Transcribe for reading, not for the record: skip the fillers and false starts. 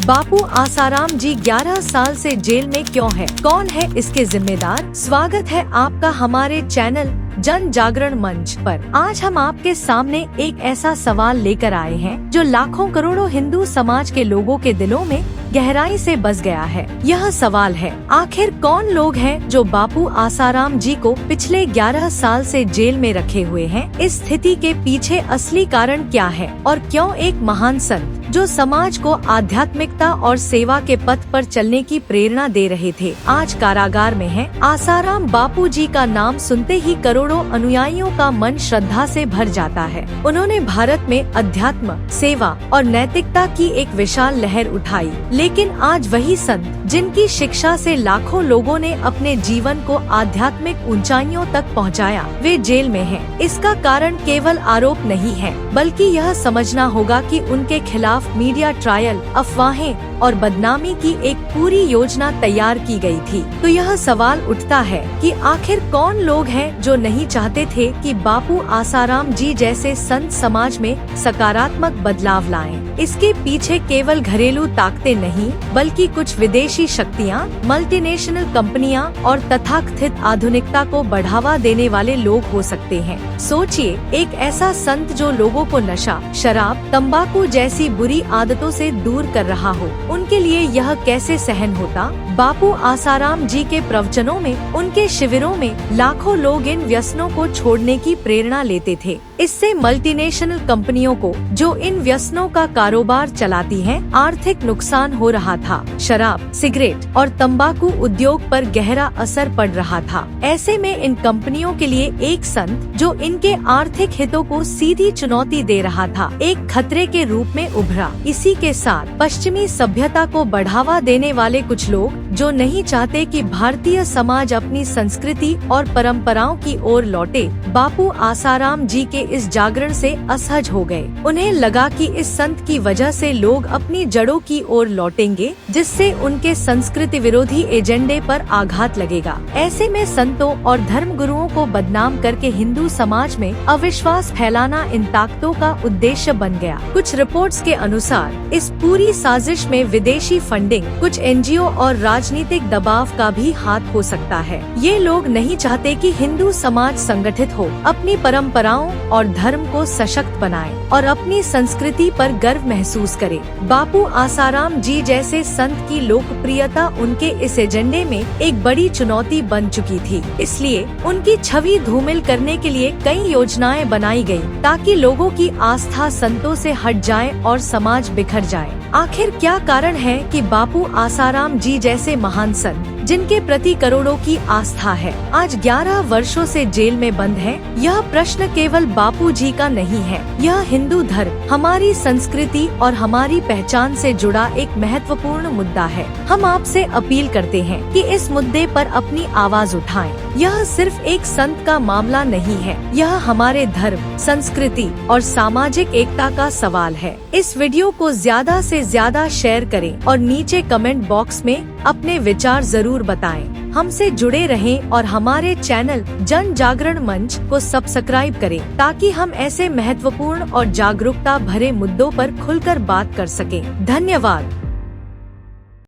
बापू आसाराम जी 11 साल से जेल में क्यों है? कौन है इसके जिम्मेदार? स्वागत है आपका हमारे चैनल जन जागरण मंच पर। आज हम आपके सामने एक ऐसा सवाल लेकर आए हैं जो लाखों करोड़ों हिंदू समाज के लोगों के दिलों में गहराई से बस गया है। यह सवाल है, आखिर कौन लोग हैं जो बापू आसाराम जी को पिछले 11 साल से जेल में रखे हुए हैं? इस स्थिति के पीछे असली कारण क्या है और क्यों एक महान संत जो समाज को आध्यात्मिकता और सेवा के पथ पर चलने की प्रेरणा दे रहे थे, आज कारागार में हैं? आसाराम बापू जी का नाम सुनते ही करोड़ों अनुयायियों का मन श्रद्धा से भर जाता है। उन्होंने भारत में अध्यात्म, सेवा और नैतिकता की एक विशाल लहर उठाई। लेकिन आज वही संत जिनकी शिक्षा से लाखों लोगों ने अपने जीवन को आध्यात्मिक ऊंचाइयों तक पहुंचाया, वे जेल में हैं। इसका कारण केवल आरोप नहीं है, बल्कि यह समझना होगा कि उनके खिलाफ मीडिया ट्रायल, अफवाहें और बदनामी की एक पूरी योजना तैयार की गई थी। तो यह सवाल उठता है कि आखिर कौन लोग हैं जो नहीं चाहते थे कि बापू आसाराम जी जैसे संत समाज में सकारात्मक बदलाव लाएं? इसके पीछे केवल घरेलू ताकतें नहीं, बल्कि कुछ विदेशी शक्तियां, मल्टीनेशनल कंपनियां और तथाकथित आधुनिकता को बढ़ावा देने वाले लोग हो सकते हैं। सोचिए, एक ऐसा संत जो लोगों को नशा, शराब, तंबाकू जैसी बुरी आदतों से दूर कर रहा हो, उनके लिए यह कैसे सहन होता? बापू आसाराम जी के प्रवचनों में, उनके शिविरों में लाखों लोग इन व्यसनों को छोड़ने की प्रेरणा लेते थे। इससे मल्टीनेशनल कंपनियों को, जो इन व्यसनों का कारोबार चलाती हैं, आर्थिक नुकसान हो रहा था। शराब, सिगरेट और तंबाकू उद्योग पर गहरा असर पड़ रहा था। ऐसे में इन कंपनियों के लिए एक संत जो इनके आर्थिक हितों को सीधी चुनौती दे रहा था, एक खतरे के रूप में उभरा। इसी के साथ पश्चिमी सभ्यता को बढ़ावा देने वाले कुछ लोग जो नहीं चाहते कि भारतीय समाज अपनी संस्कृति और परंपराओं की ओर लौटे, बापू आसाराम जी के इस जागरण से असहज हो गए। उन्हें लगा कि इस संत की वजह से लोग अपनी जड़ों की ओर लौटेंगे, जिससे उनके संस्कृति विरोधी एजेंडे पर आघात लगेगा। ऐसे में संतों और धर्म गुरुओं को बदनाम करके हिंदू समाज में अविश्वास फैलाना इन ताकतों का उद्देश्य बन गया। कुछ रिपोर्ट्स के अनुसार इस पूरी साजिश में विदेशी फंडिंग, कुछ एनजीओ और राजनीतिक दबाव का भी हाथ हो सकता है। ये लोग नहीं चाहते कि हिंदू समाज संगठित हो, अपनी परंपराओं और धर्म को सशक्त बनाए और अपनी संस्कृति पर गर्व महसूस करे। बापू आसाराम जी जैसे संत की लोकप्रियता उनके इस एजेंडे में एक बड़ी चुनौती बन चुकी थी। इसलिए उनकी छवि धूमिल करने के लिए कई योजनाएं बनाई गयी, ताकि लोगों की आस्था संतों से हट जाए और समाज बिखर जाए। आखिर क्या कारण है कि बापू आसाराम जी जैसे महान संत, जिनके प्रति करोड़ों की आस्था है, आज 11 वर्षों से जेल में बंद है? यह प्रश्न केवल बापू जी का नहीं है, यह हिंदू धर्म, हमारी संस्कृति और हमारी पहचान से जुड़ा एक महत्वपूर्ण मुद्दा है। हम आपसे अपील करते हैं कि इस मुद्दे पर अपनी आवाज उठाएं। यह सिर्फ एक संत का मामला नहीं है, यह हमारे धर्म, संस्कृति और सामाजिक एकता का सवाल है। इस वीडियो को ज्यादा से ज्यादा शेयर करें और नीचे कमेंट बॉक्स में अपने विचार जरूर बताएं। हमसे जुड़े रहें और हमारे चैनल जन जागरण मंच को सब्सक्राइब करें, ताकि हम ऐसे महत्वपूर्ण और जागरूकता भरे मुद्दों पर खुलकर बात कर सकें। धन्यवाद।